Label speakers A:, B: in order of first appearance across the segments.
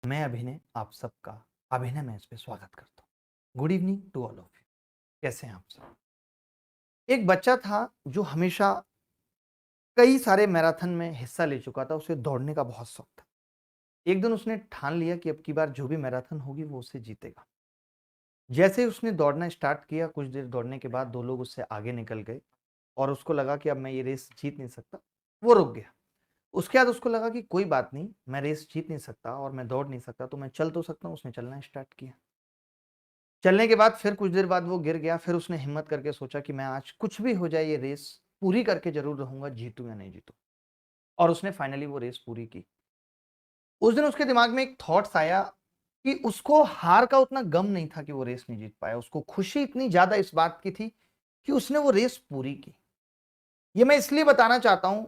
A: मैं अभिनय आप सबका अभिनय मैच पे स्वागत करता हूँ। Good evening to all of you. कैसे हैं आप सब? एक बच्चा था जो हमेशा कई सारे मैराथन में हिस्सा ले चुका था। उसे दौड़ने का बहुत शौक था। एक दिन उसने ठान लिया कि अब की बार जो भी मैराथन होगी वो उसे जीतेगा। जैसे ही उसने दौड़ना स्टार्ट किया, कुछ देर दौड़ने के बाद दो लोग उससे आगे निकल गए और उसको लगा कि अब मैं ये रेस जीत नहीं सकता। वो रुक गया। उसके बाद उसको लगा कि कोई बात नहीं, मैं रेस जीत नहीं सकता और मैं दौड़ नहीं सकता, तो मैं चल तो सकता हूँ। उसने चलना स्टार्ट किया। चलने के बाद फिर कुछ देर बाद वो गिर गया। फिर उसने हिम्मत करके सोचा कि मैं आज कुछ भी हो जाए ये रेस पूरी करके जरूर रहूंगा, जीतूं या नहीं जीतूं। और उसने फाइनली वो रेस पूरी की। उस दिन उसके दिमाग में एक थॉट्स आया कि उसको हार का उतना गम नहीं था कि वो रेस नहीं जीत पाया। उसको खुशी इतनी ज्यादा इस बात की थी कि उसने वो रेस पूरी की। ये मैं इसलिए बताना चाहता हूं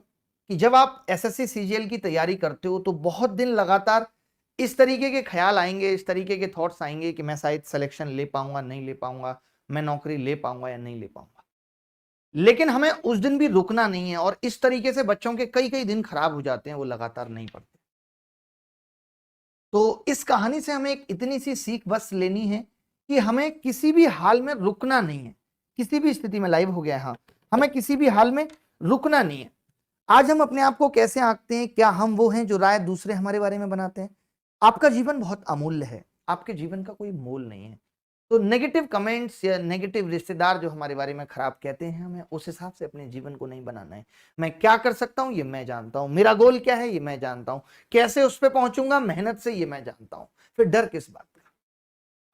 A: कि जब आप एसएससी सीजीएल की तैयारी करते हो तो बहुत दिन लगातार इस तरीके के ख्याल आएंगे, इस तरीके के थॉट्स आएंगे कि मैं शायद सिलेक्शन ले पाऊंगा, नहीं ले पाऊंगा, मैं नौकरी ले पाऊंगा या नहीं ले पाऊंगा। लेकिन हमें उस दिन भी रुकना नहीं है। और इस तरीके से बच्चों के कई कई दिन खराब हो जाते हैं, वो लगातार नहीं पढ़ते। तो इस कहानी से हमें एक इतनी सी सीख बस लेनी है कि हमें किसी भी हाल में रुकना नहीं है। किसी भी स्थिति में लाइव हो गया, हाँ, हमें किसी भी हाल में रुकना नहीं है। आज हम अपने आप को कैसे आंकते हैं? क्या हम वो हैं जो राय दूसरे हमारे बारे में बनाते हैं? आपका जीवन बहुत अमूल्य है। आपके जीवन का कोई मोल नहीं है। तो नेगेटिव कमेंट्स या नेगेटिव रिश्तेदार जो हमारे बारे में खराब कहते हैं, हमें उस हिसाब से अपने जीवन को नहीं बनाना है। मैं क्या कर सकता हूं ये मैं जानता हूं। मेरा गोल क्या है ये मैं जानता हूं। कैसे उस पर पहुंचूंगा मेहनत से, ये मैं जानता हूं। फिर डर किस बात का?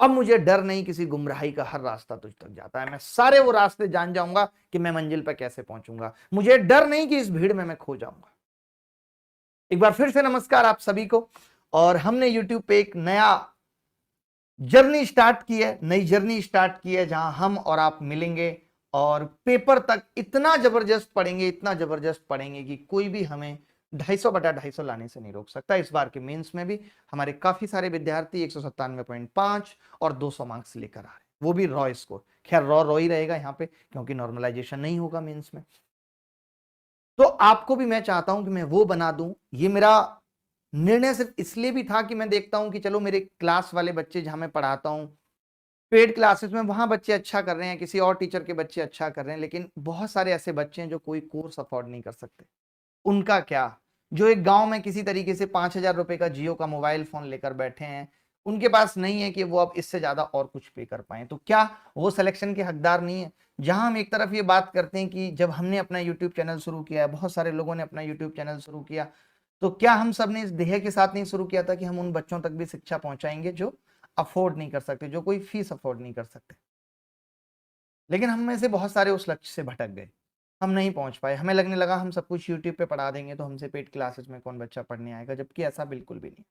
A: अब मुझे डर नहीं किसी गुमराही का, हर रास्ता तुझ तक जाता है। मैं सारे वो रास्ते जान जाऊंगा कि मैं मंजिल पर कैसे पहुंचूंगा। मुझे डर नहीं कि इस भीड़ में मैं खो जाऊंगा। एक बार फिर से नमस्कार आप सभी को। और हमने YouTube पे एक नया जर्नी स्टार्ट की है, नई जर्नी स्टार्ट की है, जहां हम और आप मिलेंगे और पेपर तक इतना जबरदस्त पढ़ेंगे, इतना जबरदस्त पढ़ेंगे कि कोई भी हमें 250/250 लाने से नहीं रोक सकता। इस बार के मेंस में भी हमारे काफी सारे विद्यार्थी 197.5 और 200 मार्क्स लेकर आ रहे हैं, वो भी रॉ स्कोर। खैर रॉ ही रहेगा यहाँ पे, क्योंकि नॉर्मलाइजेशन नहीं होगा मेंस में। तो आपको भी मैं चाहता हूं कि मैं वो बना दूं। ये मेरा निर्णय सिर्फ इसलिए भी था कि मैं देखता हूं कि चलो मेरे क्लास वाले बच्चे जहां मैं पढ़ाता हूं, पेड क्लासेस में, वहां बच्चे अच्छा कर रहे हैं, किसी और टीचर के बच्चे अच्छा कर रहे हैं, लेकिन बहुत सारे ऐसे बच्चे हैं जो कोई कोर्स अफोर्ड नहीं कर सकते। उनका क्या? जो एक गांव में किसी तरीके से 5,000 रुपए का जियो का मोबाइल फोन लेकर बैठे हैं, उनके पास नहीं है कि वो अब इससे ज्यादा और कुछ पे कर पाए, तो क्या वो सिलेक्शन के हकदार नहीं है? जहां हम एक तरफ ये बात करते हैं कि जब हमने अपना यूट्यूब चैनल शुरू किया, बहुत सारे लोगों ने अपना यूट्यूब चैनल शुरू किया, तो क्या हम सब ने इस ध्येय के साथ नहीं शुरू किया था कि हम उन बच्चों तक भी शिक्षा पहुंचाएंगे जो अफोर्ड नहीं कर सकते, जो कोई फीस अफोर्ड नहीं कर सकते? लेकिन हम में से बहुत सारे उस लक्ष्य से भटक गए। हम नहीं पहुंच पाए। हमें लगने लगा हम सब कुछ यूट्यूब पे पढ़ा देंगे तो हमसे पेड क्लासेस में कौन बच्चा पढ़ने आएगा, जबकि ऐसा बिल्कुल भी नहीं।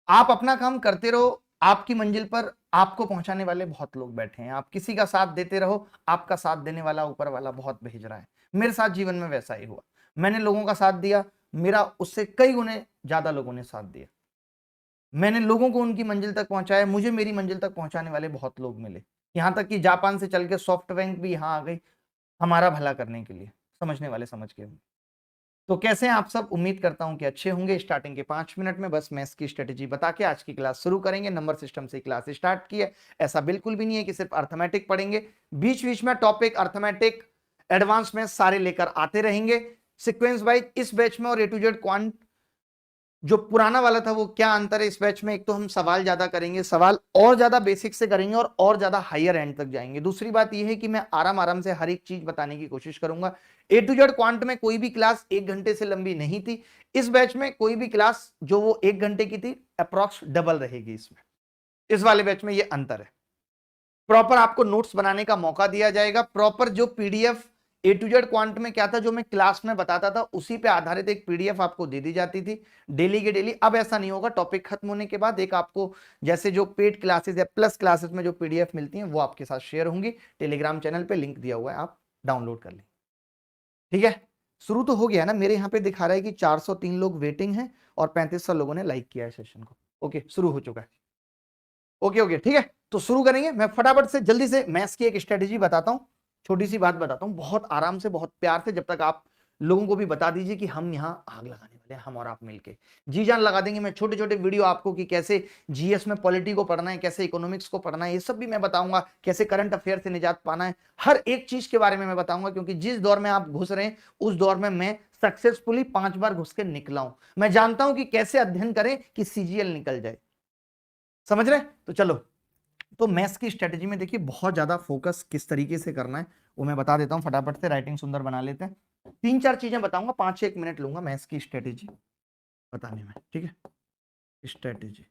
A: आप अपना काम करते रहो। आपकी मंजिल पर आपको पहुंचाने वाले बहुत लोग बैठे हैं। आप किसी का साथ देते रहो, आपका साथ देने वाला ऊपर वाला बहुत भेज रहा है। मेरे साथ जीवन में वैसा ही हुआ। मैंने लोगों का साथ दिया, मेरा उससे कई गुने ज्यादा लोगों ने साथ दिया। मैंने लोगों को उनकी मंजिल तक पहुंचाया, मुझे मेरी मंजिल तक पहुंचाने वाले बहुत लोग मिले। यहां तक कि जापान से चल के सॉफ्टबैंक भी यहां आ गई हमारा भला करने के लिए। समझने वाले समझ के होंगे। तो कैसे हैं आप सब? उम्मीद करता हूं कि अच्छे होंगे। स्टार्टिंग के 5 मिनट में बस मैथ्स की स्ट्रेटेजी बता के आज की क्लास शुरू करेंगे। नंबर सिस्टम से क्लास स्टार्ट की है। ऐसा बिल्कुल भी नहीं है कि सिर्फ अर्थमेटिक पढ़ेंगे। बीच बीच में टॉपिक अर्थमेटिक, एडवांस में सारे लेकर आते रहेंगे सिक्वेंस वाइज। इस बैच में और ए टू जेड क्वांट जो पुराना वाला था, वो क्या अंतर है इस बैच में? एक तो हम सवाल ज्यादा करेंगे, सवाल और ज्यादा बेसिक से करेंगे और ज्यादा हायर एंड तक जाएंगे। दूसरी बात यह है कि मैं आराम आराम से हर एक चीज बताने की कोशिश करूंगा। ए टू जेड क्वांट में कोई भी क्लास 1 घंटे से लंबी नहीं थी। इस बैच में कोई भी क्लास जो वो 1 घंटे की थी, अप्रॉक्स डबल रहेगी इसमें। इस वाले बैच में ये अंतर है। प्रॉपर आपको नोट्स बनाने का मौका दिया जाएगा। प्रॉपर जो PDF A to Z quant में क्या था, जो मैं क्लास में बताता था उसी पे आधारित एक पीडीएफ आपको दे दी जाती थी डेली के डेली। अब ऐसा नहीं होगा। टॉपिक खत्म होने के बाद एक आपको, जैसे जो पेड क्लासेस या प्लस क्लासेस में जो पीडीएफ मिलती हैं, वो आपके साथ शेयर होंगी। टेलीग्राम चैनल पे लिंक दिया हुआ है, आप डाउनलोड कर लें। ठीक है, शुरू तो हो गया ना। मेरे यहाँ पे दिखा रहा है कि 403 लोग वेटिंग हैं और 3500 लोगों ने लाइक किया है सेशन को। ओके, शुरू हो चुका है। ओके ओके, ठीक है, तो शुरू करेंगे। मैं फटाफट से जल्दी से मैथ्स की एक स्ट्रेटेजी बताता हूं। छोटी सी बात बताता हूं, बहुत आराम से, बहुत प्यार से। जब तक आप लोगों को भी बता दीजिए कि हम यहाँ आग लगाने वाले हैं, हम और आप मिलके जी जान लगा देंगे। मैं छोटे छोटे वीडियो आपको कि कैसे जीएस में पॉलिटी को पढ़ना है, कैसे इकोनॉमिक्स को पढ़ना है, ये सब भी मैं बताऊंगा, कैसे करंट अफेयर से निजात पाना है, हर एक चीज के बारे में मैं बताऊंगा। क्योंकि जिस दौर में आप घुस रहे हैं उस दौर में मैं सक्सेसफुली 5 बार घुस के निकला हूं। मैं जानता हूं कि कैसे अध्ययन करें कि सीजीएल निकल जाए। समझ रहे? तो चलो, तो मैथ्स की स्ट्रेटेजी में देखिए बहुत ज्यादा फोकस किस तरीके से करना है वो मैं बता देता हूं। फटाफट से राइटिंग सुंदर बना लेते हैं। 3-4 चीजें बताऊंगा, 5-6 मिनट लूंगा मैथ्स की स्ट्रेटेजी बताने में, ठीक है? स्ट्रेटेजी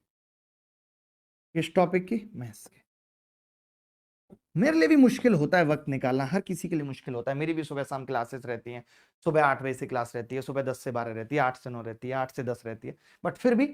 A: किस टॉपिक की? मैथ्स की। मेरे लिए भी मुश्किल होता है वक्त निकालना, हर किसी के लिए मुश्किल होता है। मेरी भी सुबह शाम क्लासेस रहती हैं। सुबह 8 बजे से क्लास रहती है, सुबह 10 से 12 रहती है, 8 से 9 रहती है, 8 से 10 रहती है। बट फिर भी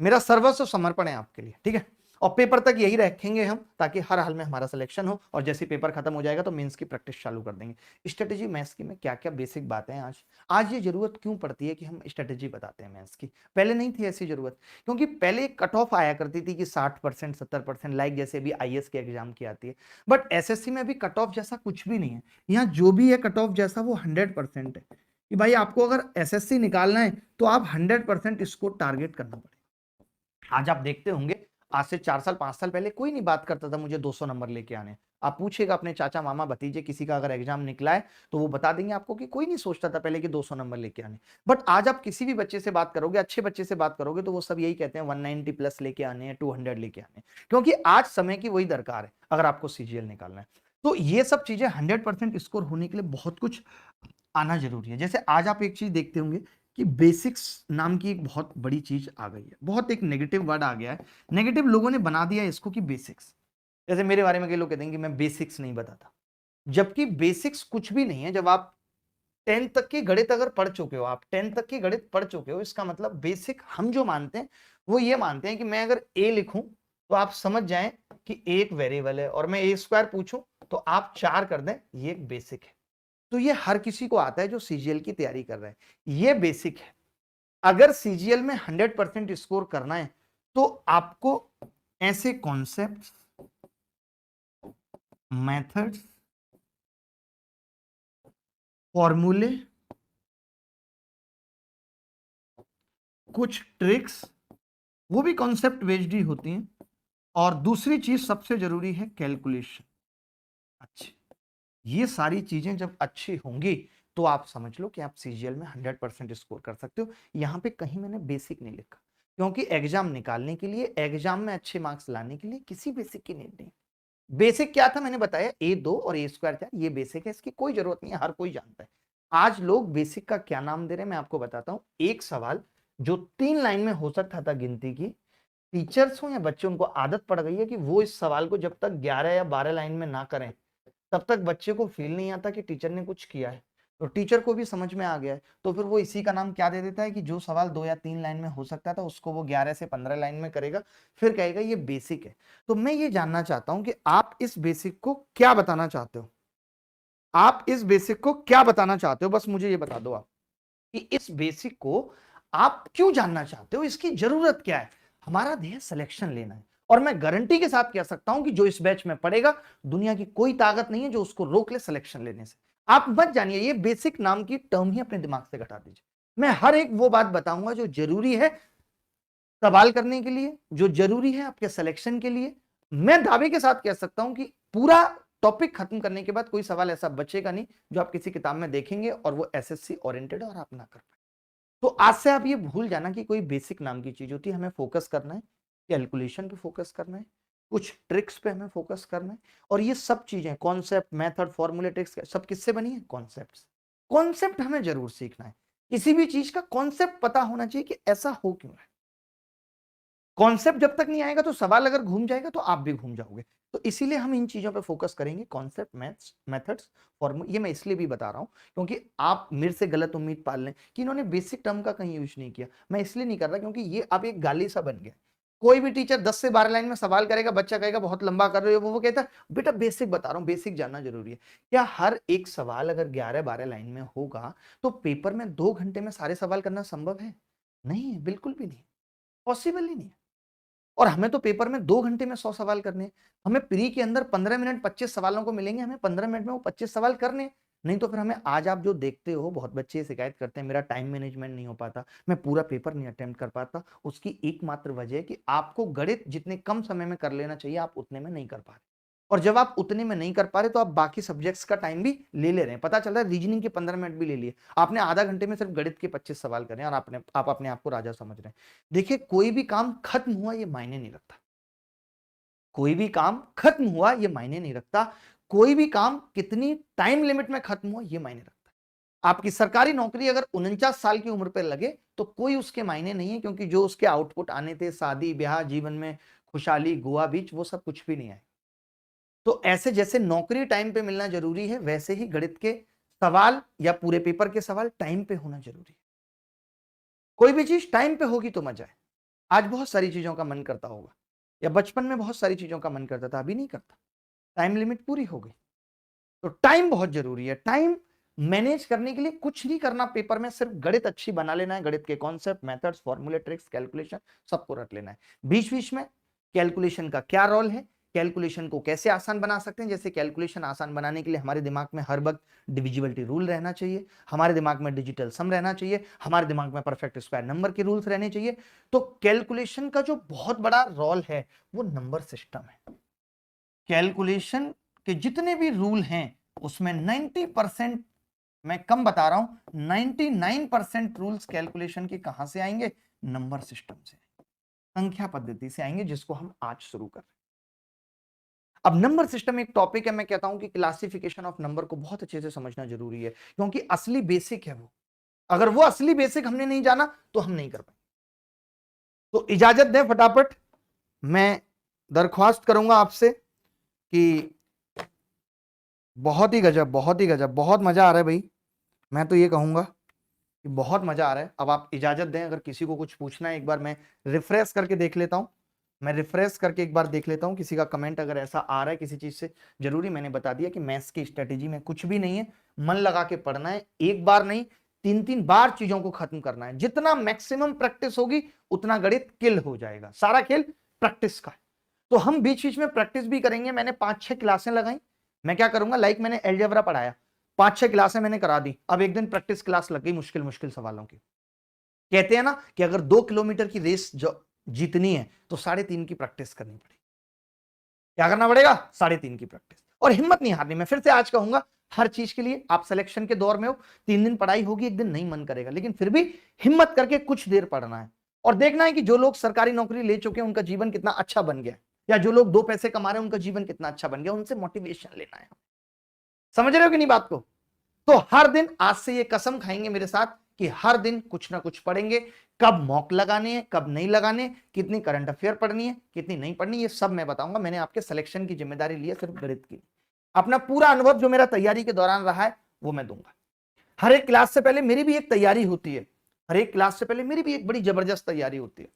A: मेरा सर्वस्व समर्पण है आपके लिए, ठीक है? और पेपर तक यही रखेंगे हम, ताकि हर हाल में हमारा सिलेक्शन हो। और जैसे पेपर खत्म हो जाएगा तो मेंस की प्रैक्टिस चालू कर देंगे। स्ट्रेटेजी मैथ्स की में क्या क्या बेसिक बातें हैं आज ये जरूरत क्यों पड़ती है कि हम स्ट्रेटेजी बताते हैं मैथ्स की? पहले नहीं थी ऐसी जरूरत, क्योंकि पहले एक कट ऑफ आया करती थी कि 60% 70%, लाइक जैसे अभी आईएएस के एग्जाम की आती है। बट एसएससी में भी कट ऑफ जैसा कुछ भी नहीं है। यहाँ जो भी है कट ऑफ जैसा वो 100% है कि भाई आपको अगर एसएससी निकालना है तो आप 100% इसको टारगेट करना पड़ेगा। आज आप देखते होंगे, आज से 4 साल 5 साल पहले कोई नहीं बात करता था मुझे 200 नंबर लेके आने। आप पूछिएगा अपने चाचा मामा भतीजे किसी का अगर एग्जाम निकला है तो वो बता देंगे आपको कि कोई नहीं सोचता था पहले कि 200 नंबर लेके आने। बट आज आप किसी भी बच्चे से बात करोगे, अच्छे बच्चे से बात करोगे, तो वो सब यही कहते हैं 190 प्लस लेके आने हैं, 200 लेके आने हैं। क्योंकि आज समय की वही दरकार है अगर आपको सीजीएल निकालना है। तो ये सब चीजें 100% स्कोर होने के लिए बहुत कुछ आना जरूरी है। जैसे आज आप एक चीज देखते होंगे कि बेसिक्स नाम की एक बहुत बड़ी चीज आ गई है, बहुत एक नेगेटिव वर्ड आ गया है। नेगेटिव लोगों ने बना दिया इसको कि बेसिक्स। जैसे मेरे बारे में कई लोग कहते हैं कि मैं बेसिक्स नहीं बताता, जबकि बेसिक्स कुछ भी नहीं है। जब आप 10th तक की गणित अगर पढ़ चुके हो, आप 10th तक की गणित पढ़ चुके हो, इसका मतलब बेसिक हम जो मानते हैं वो ये मानते हैं कि मैं अगर ए लिखूं तो आप समझ जाएं कि एक वेरिएबल है, और मैं ए स्क्वायर पूछूं तो आप 4 कर दें, ये एक बेसिक है। तो ये हर किसी को आता है जो सीजीएल की तैयारी कर रहा है। ये बेसिक है। अगर सीजीएल में 100% स्कोर करना है तो आपको ऐसे कॉन्सेप्ट, मेथड्स, फॉर्मूले, कुछ ट्रिक्स, वो भी कॉन्सेप्ट बेस्ड ही होती हैं, और दूसरी चीज सबसे जरूरी है कैलकुलेशन। अच्छा, ये सारी चीजें जब अच्छी होंगी तो आप समझ लो कि आप सीजीएल में 100% स्कोर कर सकते हो। यहां पे कहीं मैंने बेसिक नहीं लिखा, क्योंकि एग्जाम निकालने के लिए, एग्जाम में अच्छे मार्क्स लाने के लिए किसी बेसिक की नीड नहीं। बेसिक क्या था मैंने बताया, A2 और A² ये बेसिक है, इसकी कोई जरूरत नहीं है, हर कोई जानता है। आज लोग बेसिक का क्या नाम दे रहे हैं मैं आपको बताता हूं। एक सवाल जो 3 लाइन में हो सकता था गिनती की, टीचर्स हो या बच्चे, उनको आदत पड़ गई है कि वो इस सवाल को जब तक 11 या 12 लाइन में ना करें तब तक बच्चे को फील नहीं आता कि टीचर ने कुछ किया है। तो टीचर को भी समझ में आ गया है, तो फिर वो इसी का नाम क्या दे देता है कि जो सवाल 2 या 3 लाइन में हो सकता था उसको वो 11 से 15 लाइन में करेगा, फिर कहेगा ये बेसिक है। तो मैं ये जानना चाहता हूं कि आप इस बेसिक को क्या बताना चाहते हो? आप इस बेसिक को क्या बताना चाहते हो? बस मुझे ये बता दो आप कि इस बेसिक को आप क्यों जानना चाहते हो, इसकी जरूरत क्या है? हमारा ध्येय सिलेक्शन लेना है, और मैं गारंटी के साथ कह सकता हूं कि जो इस बैच में पढ़ेगा, दुनिया की कोई ताकत नहीं है जो उसको रोक ले सिलेक्शन लेने से। आप मत जानिए, ये बेसिक नाम की टर्म ही अपने दिमाग से घटा दीजिए। मैं हर एक वो बात बताऊंगा जो जरूरी है सवाल करने के लिए, जो जरूरी है आपके सिलेक्शन के लिए। मैं दावे के साथ कह सकता हूं कि पूरा टॉपिक खत्म करने के बाद कोई सवाल ऐसा बचेगा नहीं जो आप किसी किताब में देखेंगे और वो एसएससी ओरिएंटेड और आप ना कर पाए। तो आज से आप ये भूल जाना कि कोई बेसिक नाम की चीज होती है। हमें फोकस करना है, कैलकुलेशन पे फोकस करना है, कुछ ट्रिक्स पे हमें फोकस करना है। और ये सब चीजें, कॉन्सेप्ट, मेथड, फॉर्मूले, ट्रिक्स, सब किससे बनी है? कॉन्सेप्ट। कॉन्सेप्ट हमें जरूर सीखना है। किसी भी चीज का कॉन्सेप्ट पता होना चाहिए कि ऐसा हो क्यों है। कॉन्सेप्ट जब तक नहीं आएगा तो सवाल अगर घूम जाएगा तो आप भी घूम जाओगे। तो इसीलिए हम इन चीजों पे फोकस करेंगे, कॉन्सेप्ट, मैथ्स, मेथड्स, फॉर्मूला। ये मैं इसलिए भी बता रहा हूं क्योंकि आप मेरे से गलत उम्मीद पाल लें कि इन्होंने बेसिक टर्म का कहीं यूज नहीं किया। मैं इसलिए नहीं कर रहा क्योंकि ये अब एक गाली सा बन गया। कोई भी टीचर 10 से 12 लाइन में सवाल करेगा, बच्चा कहेगा बहुत लंबा कर रहे हो, वो कहता है बेटा बेसिक बता रहा हूं, बेसिक जानना जरूरी है। क्या हर एक सवाल अगर 11-12 लाइन में होगा तो पेपर में 2 घंटे में सारे सवाल करना संभव है? नहीं है, बिल्कुल भी नहीं, पॉसिबल ही नहीं है। और हमें तो पेपर में 2 घंटे में 100 सवाल करने हैं। हमें प्री के अंदर 15 मिनट 25 सवालों को मिलेंगे, हमें 15 मिनट में वो 25 सवाल करने हैं। नहीं तो फिर हमें आज आप जो देखते हो, बहुत बच्चे शिकायत करते हैं मेरा टाइम मैनेजमेंट नहीं हो पाता, मैं पूरा पेपर नहीं अटेम्प्ट कर पाता, उसकी एकमात्र वजह है कि आपको गणित जितने कम समय में कर लेना चाहिए आप उतने में नहीं कर पा रहे, और जब आप उतने में नहीं कर पा रहे तो आप बाकी सब्जेक्ट्स का टाइम भी ले रहे हैं। पता चल रहा है रीजनिंग के 15 मिनट भी ले लिए आपने, आधा घंटे में सिर्फ गणित के 25 सवाल कर रहे हैं और आप अपने आप को राजा समझ रहे हैं। देखिए कोई भी काम खत्म हुआ ये मायने नहीं रखता, कोई भी काम खत्म हुआ ये मायने नहीं रखता, कोई भी काम कितनी टाइम लिमिट में खत्म हुआ ये मायने रखता है। आपकी सरकारी नौकरी अगर 49 साल की उम्र पर लगे तो कोई उसके मायने नहीं है, क्योंकि जो उसके आउटपुट आने थे, शादी ब्याह, जीवन में खुशहाली, गुआ बीच, वो सब कुछ भी नहीं आए। तो ऐसे जैसे नौकरी टाइम पे मिलना जरूरी है, वैसे ही गणित के सवाल या पूरे पेपर के सवाल टाइम पे होना जरूरी है। कोई भी चीज टाइम पे होगी तो मजा है। आज बहुत सारी चीजों का मन करता होगा, या बचपन में बहुत सारी चीजों का मन करता था, अभी नहीं करता, टाइम लिमिट पूरी हो गई। तो टाइम बहुत जरूरी है। टाइम मैनेज करने के लिए कुछ नहीं करना, पेपर में सिर्फ गणित अच्छी बना लेना है, गणित के कॉन्सेप्ट, मेथड्स, फॉर्मूले, ट्रिक्स, कैलकुलेशन सबको रट लेना है। बीच बीच में कैलकुलेशन का क्या रोल है, कैलकुलेशन को कैसे आसान बना सकते हैं, जैसे कैलकुलेशन आसान बनाने के लिए हमारे दिमाग में हर वक्त डिविजिबिलिटी रूल रहना चाहिए, हमारे दिमाग में डिजिटल सम रहना चाहिए, हमारे दिमाग में परफेक्ट स्क्वायर नंबर के रूल्स रहने चाहिए। तो कैलकुलेशन का जो बहुत बड़ा रोल है वो नंबर सिस्टम है। कैलकुलेशन के जितने भी रूल हैं उसमें 90%, मैं कम बता रहा हूं, 99% रूल्स कैलकुलेशन के कहां से आएंगे? नंबर सिस्टम से, संख्या पद्धति से आएंगे, जिसको हम आज शुरू कर रहे हैं। अब नंबर सिस्टम एक टॉपिक है, मैं कहता हूं कि क्लासिफिकेशन ऑफ नंबर को बहुत अच्छे से समझना जरूरी है, क्योंकि असली बेसिक है वो। अगर वो असली बेसिक हमने नहीं जाना तो हम नहीं कर पाएंगे। तो इजाजत दें फटाफट, मैं दरख्वास्त करूंगा आपसे कि बहुत ही गजब, बहुत ही गजब, बहुत मजा आ रहा है भाई। मैं तो ये कहूंगा कि बहुत मजा आ रहा है। अब आप इजाजत दें, अगर किसी को कुछ पूछना है, एक बार मैं रिफ्रेश करके देख लेता हूं, मैं रिफ्रेश करके एक बार देख लेता हूं किसी का कमेंट अगर ऐसा आ रहा है किसी चीज से। जरूरी मैंने बता दिया कि मैथ्स की स्ट्रेटेजी में कुछ भी नहीं है, मन लगा के पढ़ना है, एक बार नहीं 3-3 बार चीजों को खत्म करना है। जितना मैक्सिमम प्रैक्टिस होगी उतना गणित किल हो जाएगा। सारा खेल प्रैक्टिस का है। तो हम बीच बीच में प्रैक्टिस भी करेंगे। मैंने 5-6 क्लासें लगाई। मैं क्या करूंगा, लाइक मैंने अलजेब्रा पढ़ाया, 5-6 क्लासें मैंने करा दी, अब एक दिन प्रैक्टिस क्लास लग गई मुश्किल मुश्किल सवालों की। कहते हैं ना कि अगर 2 किलोमीटर की रेस जो जीतनी है तो 3.5 की प्रैक्टिस करनी पड़ेगी। क्या करना पड़ेगा? 3.5 की प्रैक्टिस। और हिम्मत नहीं हारनी। मैं फिर से आज कहूंगा, हर चीज के लिए आप सिलेक्शन के दौर में हो, 3 दिन पढ़ाई होगी, एक दिन नहीं मन करेगा, लेकिन फिर भी हिम्मत करके कुछ देर पढ़ना है और देखना है कि जो लोग सरकारी नौकरी ले चुके हैं उनका जीवन कितना अच्छा बन गया, या जो लोग 2 पैसे कमा रहे हैं उनका जीवन कितना अच्छा बन गया, उनसे मोटिवेशन लेना है। समझ रहे हो कि नहीं बात को? तो हर दिन आज से ये कसम खाएंगे मेरे साथ कि हर दिन कुछ ना कुछ पढ़ेंगे। कब मॉक लगाने हैं, कब नहीं लगाने, कितनी करंट अफेयर पढ़नी है, कितनी नहीं पढ़नी, ये सब मैं बताऊंगा। मैंने आपके सिलेक्शन की जिम्मेदारी ली है सिर्फ गणित की। अपना पूरा अनुभव जो मेरा तैयारी के दौरान रहा है वो मैं दूंगा। हर एक क्लास से पहले मेरी भी एक तैयारी होती है, हर एक क्लास से पहले मेरी भी एक बड़ी जबरदस्त तैयारी होती है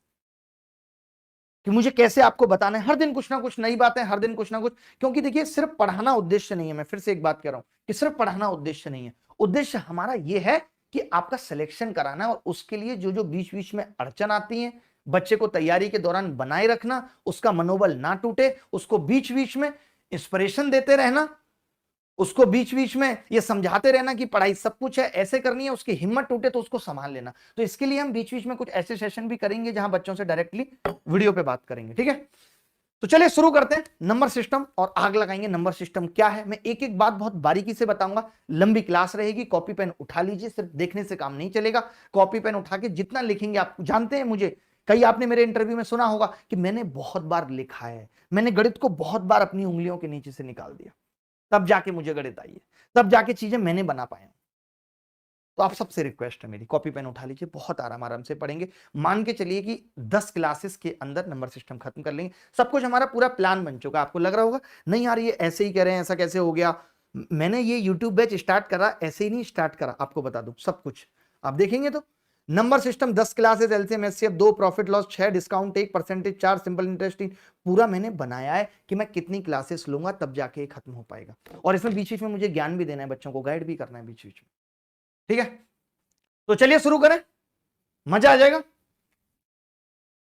A: कि मुझे कैसे आपको बताना है। हर दिन कुछ ना कुछ नई बातें, हर दिन कुछ ना कुछ, क्योंकि देखिए सिर्फ पढ़ाना उद्देश्य नहीं है। मैं फिर से एक बात कह रहा हूं कि सिर्फ पढ़ाना उद्देश्य नहीं है। उद्देश्य हमारा यह है कि आपका सिलेक्शन कराना, और उसके लिए जो जो बीच बीच में अड़चन आती है बच्चे को तैयारी के दौरान बनाए रखना, उसका मनोबल ना टूटे, उसको बीच बीच में इंस्पिरेशन देते रहना, उसको बीच बीच में ये समझाते रहना कि पढ़ाई सब कुछ है, ऐसे करनी है, उसकी हिम्मत टूटे तो उसको संभाल लेना। तो इसके लिए हम बीच बीच में कुछ ऐसे सेशन भी करेंगे जहां बच्चों से डायरेक्टली वीडियो पे बात करेंगे। ठीक है, तो चलिए शुरू करते हैं। नंबर सिस्टम, और आग लगाएंगे नंबर सिस्टम क्या है। मैं एक एक बात बहुत बारीकी से बताऊंगा। लंबी क्लास रहेगी, कॉपी पेन उठा लीजिए, सिर्फ देखने से काम नहीं चलेगा। कॉपी पेन उठा के जितना लिखेंगे, आप जानते हैं मुझे, कई आपने मेरे इंटरव्यू में सुना होगा कि मैंने बहुत बार लिखा है, मैंने गणित को बहुत बार अपनी उंगलियों के नीचे से निकाल दिया, तब जाके मुझे गणित आई है, तब जाके चीजें मैंने बना पाया। तो आप सबसे रिक्वेस्ट है मेरी, कॉपी पेन उठा लीजिए, बहुत आराम आराम से पढ़ेंगे। मान के चलिए कि 10 क्लासेस के अंदर नंबर सिस्टम खत्म कर लेंगे। सब कुछ हमारा पूरा प्लान बन चुका है। आपको लग रहा होगा नहीं यार ये ऐसे ही कह रहे हैं, ऐसा कैसे हो गया। मैंने ये यूट्यूब बैच स्टार्ट करा ऐसे ही नहीं स्टार्ट करा, आपको बता दूं सब कुछ आप देखेंगे तो। Number system 10 classes, LCM HCF 2, profit loss 6, discount 1, percentage 4, simple interest 3, पूरा मैंने बनाया है कि मैं कितनी क्लासेस लूंगा तब जाके खत्म हो पाएगा। और इसमें बीच बीच में मुझे ज्ञान भी देना है, बच्चों को गाइड भी करना है बीच बीच में। ठीक है, तो चलिए शुरू करें, मजा आ जाएगा।